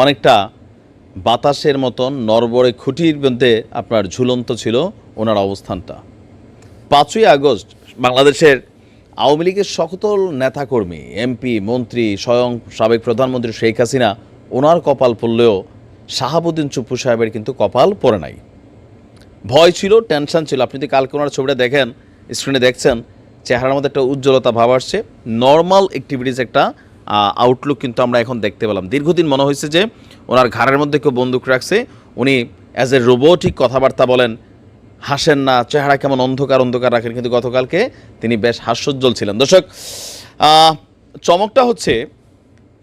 অনেকটা বাতাসের মতন নড়বড়ে খুঁটির মধ্যে আপনার ঝুলন্ত ছিল ওনার অবস্থানটা। 5ই আগস্ট বাংলাদেশের আওয়ামী লীগের সকল নেতাকর্মী, এমপি, মন্ত্রী, স্বয়ং সাবেক প্রধানমন্ত্রী শেখ হাসিনা ওনার কপাল পড়লেও শাহাবুদ্দিন চুপ্পু সাহেবের কিন্তু কপাল পড়ে নাই। ভয় ছিল, টেনশন ছিল। আপনি যদি কালকে ওনার ছবিটা দেখেন, স্ক্রিনে দেখছেন, চেহারার মধ্যে একটা উজ্জ্বলতা ভাব আসছে। নর্মাল অ্যাক্টিভিটিস একটা আউটলুক কিন্তু আমরা এখন দেখতে পেলাম। দীর্ঘদিন মনে হয়েছে যে ওনার ঘাড়ের মধ্যে কেউ বন্দুক রাখছে, উনি অ্যাজ এ রোবোটিক কথাবার্তা বলেন, হাসেন না, চেহারা কেমন অন্ধকার অন্ধকার রাখেন, কিন্তু গতকালকে তিনি বেশ হাস্যোজ্জ্বল ছিলেন। দর্শক, চমকটা হচ্ছে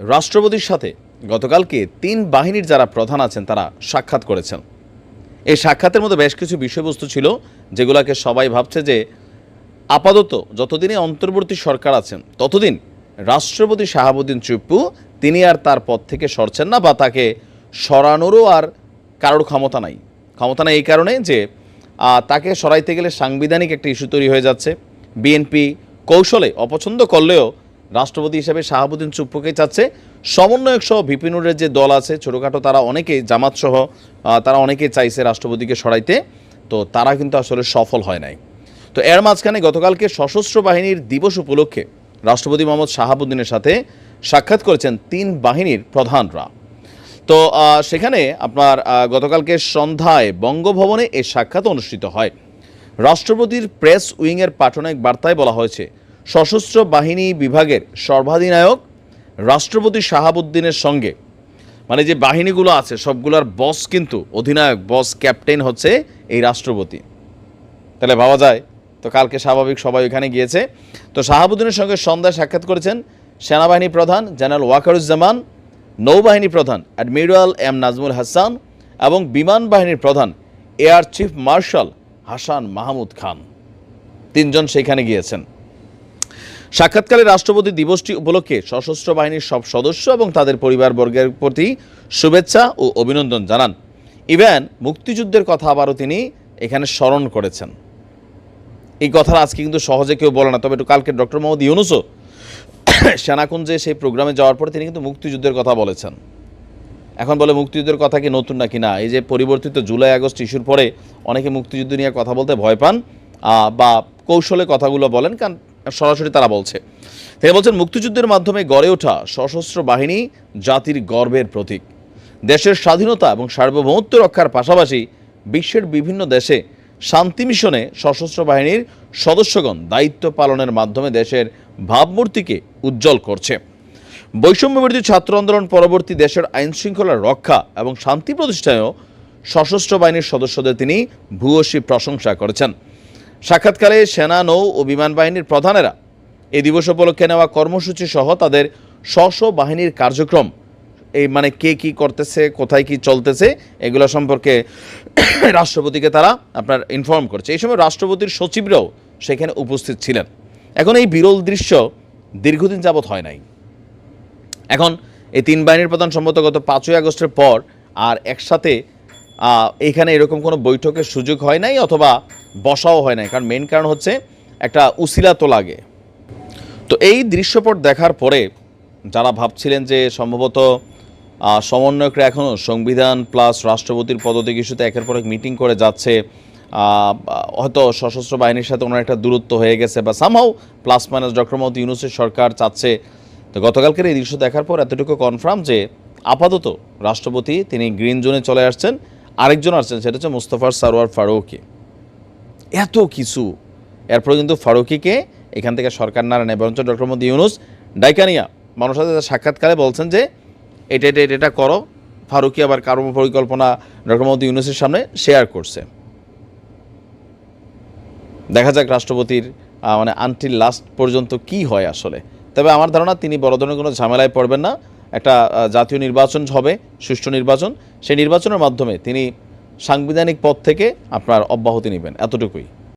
রাষ্ট্রপতির সাথে গতকালকে 3 বাহিনীর যারা প্রধান আছেন তারা সাক্ষাৎ করেছেন। এই সাক্ষাতের মধ্যে বেশ কিছু বিষয়বস্তু ছিল যেগুলোকে সবাই ভাবছে যে আপাতত যতদিনে অন্তর্বর্তী সরকার আছেন ততদিন রাষ্ট্রপতি শাহাবুদ্দিন চুপ্পু তিনি আর তার পদ থেকে সরছেন না, বা তাকে সরানোরও আর কারোর ক্ষমতা নাই। এই কারণে যে তাকে সরাইতে গেলে সাংবিধানিক একটা ইস্যু তৈরি হয়ে যাচ্ছে। বিএনপি কৌশলে অপছন্দ করলেও রাষ্ট্রপতি হিসেবে শাহাবুদ্দিন চুপ্পুকেই চাচ্ছে। সমন্বয়ক সহ ভিপিনুরের যে দল আছে ছোটোখাটো, তারা অনেকেই, জামাত সহ তারা অনেকেই চাইছে রাষ্ট্রপতিকে সরাইতে, তো তারা কিন্তু আসলে সফল হয় নাই। তো এর মাঝখানে গতকালকে সশস্ত্র বাহিনীর দিবস উপলক্ষে রাষ্ট্রপতি মোহাম্মদ শাহাবুদ্দিনের সাথে সাক্ষাৎ করেছেন 3 বাহিনীর প্রধানরা। তো সেখানে আপনার গতকালকে সন্ধ্যায় বঙ্গভবনে এই সাক্ষাৎ অনুষ্ঠিত হয়। রাষ্ট্রপতির প্রেস উইংয়ের পাঠানো এক বার্তায় বলা হয়েছে, সশস্ত্র বাহিনী বিভাগের সর্বাধিনায়ক রাষ্ট্রপতি শাহাবুদ্দিনের সঙ্গে, মানে যে বাহিনীগুলো আছে সবগুলোর বস কিন্তু অধিনায়ক, বস, ক্যাপ্টেন হচ্ছে এই রাষ্ট্রপতি। তাহলে ভাবা যায়, তো কালকে স্বাভাবিক সবাই ওখানে গিয়েছে। তো শাহাবুদ্দিনের সঙ্গে সন্ধ্যায় সাক্ষাৎ করেছেন সেনাবাহিনী প্রধান জেনারেল ওয়াকারুজ্জামান, নৌবাহিনী প্রধান অ্যাডমিরাল এম নাজমুল হাসান এবং বিমান বাহিনীর প্রধান air chief marshal Hasan Mahmud Khan. 3 জন সেখানে গিয়েছেন। সাক্ষাৎকালে রাষ্ট্রপতি দিবসটি উপলক্ষে সশস্ত্র বাহিনীর সব সদস্য এবং তাদের পরিবারবর্গের প্রতি শুভেচ্ছা ও অভিনন্দন জানান। ইভেন মুক্তিযুদ্ধের কথা আবারও তিনি এখানে স্মরণ করেছেন। এই কথাটা আজকে কিন্তু সহজে কেউ বলে না, তবে একটু কালকে ডক্টর মোহাম্মদ ইউনূসও সেনাকুঞ্জে সেই প্রোগ্রামে যাওয়ার পরে তিনি কিন্তু মুক্তিযুদ্ধের কথা বলেছেন। এখন বলে মুক্তিযুদ্ধের কথা কি নতুন নাকি না, এই যে পরিবর্তিত জুলাই আগস্ট ইস্যুর পরে অনেকে মুক্তিযুদ্ধ নিয়ে কথা বলতে ভয় পান বা কৌশলে কথাগুলো বলেন, কারণ সরাসরি তারা বলছে। তিনি বলছেন, মুক্তিযুদ্ধের মাধ্যমে গড়ে ওঠা সশস্ত্র বাহিনী জাতির গর্বের প্রতীক। দেশের স্বাধীনতা এবং সার্বভৌমত্ব রক্ষার পাশাপাশি বিশ্বের বিভিন্ন দেশে শান্তি মিশনে সশস্ত্র বাহিনীর সদস্যগণ দায়িত্ব পালনের মাধ্যমে দেশের ভাবমূর্তিকে উজ্জ্বল করছে। বৈষম্যবিরোধী ছাত্র আন্দোলন পরবর্তী দেশের আইনশৃঙ্খলা রক্ষা এবং শান্তি প্রতিষ্ঠায়ও সশস্ত্র বাহিনীর সদস্যদের তিনি ভূয়সী প্রশংসা করেছেন। সাক্ষাৎকালে সেনা, নৌ ও বিমান বাহিনীর প্রধানেরা এই দিবস উপলক্ষে নেওয়া কর্মসূচি সহ তাদের স্ব বাহিনীর কার্যক্রম, এই মানে কে কী করতেছে, কোথায় কি চলতেছে, এগুলো সম্পর্কে রাষ্ট্রপতিকে তারা আপনার ইনফর্ম করছে। এই সময় রাষ্ট্রপতির সচিবরাও সেখানে উপস্থিত ছিলেন। এখন এই বিরল দৃশ্য দীর্ঘদিন যাবৎ হয় নাই। এখন এই 3 বাহিনীর প্রধান সম্ভবত গত 5ই আগস্টের পর আর একসাথে এখানে এরকম কোনো বৈঠকের সুযোগ হয় নাই, অথবা বসাও হয় নাই। কারণ মেইন কারণ হচ্ছে একটা উসিলা তো লাগে। তো এই দৃশ্যপট দেখার পরে যারা ভাবছিলেন যে সম্ভবত সমন্বয়করা এখনও সংবিধান প্লাস রাষ্ট্রপতির পদত্যাগ ইস্যুতে একের পর এক মিটিং করে যাচ্ছে, হয়তো সশস্ত্র বাহিনীর সাথে ওনার একটা দূরত্ব হয়ে গেছে, বা somehow plus minus doctor Mohammad ইউনূসের সরকার চাচ্ছে। তো গতকালকের এই দৃশ্য দেখার পর এতটুকু কনফার্ম যে আপাতত রাষ্ট্রপতি তিনি গ্রিন জোনে চলে আসছেন। আরেকজন আসছেন, সেটা হচ্ছে মুস্তফা সরওয়ার ফারুকী। এত কিছু এরপরে কিন্তু ফারুকীকে এখান থেকে সরকার না নেয়, বরঞ্চ ডক্টর মোহাম্মদ ইউনূস ডাইকানিয়া মানুষের সাথে সাক্ষাৎকারে বলছেন যে এটা করো। ফারুকী আবার কর্মপরিকল্পনা ডক্টর মোহাম্মদ ইউনূসের সামনে শেয়ার করছে। দেখা যাক রাষ্ট্রপতির মানে আনটিল লাস্ট পর্যন্ত কি হয় আসলে। তবে আমার ধারণা তিনি বড় ধরনের কোনো ঝামেলায় পড়বেন না। একটা জাতীয় নির্বাচন হবে, সুষ্ঠু নির্বাচন, সেই নির্বাচনের মাধ্যমে তিনি সাংবিধানিক পদ থেকে আপনার অব্যাহতি নেবেন, এতটুকুই।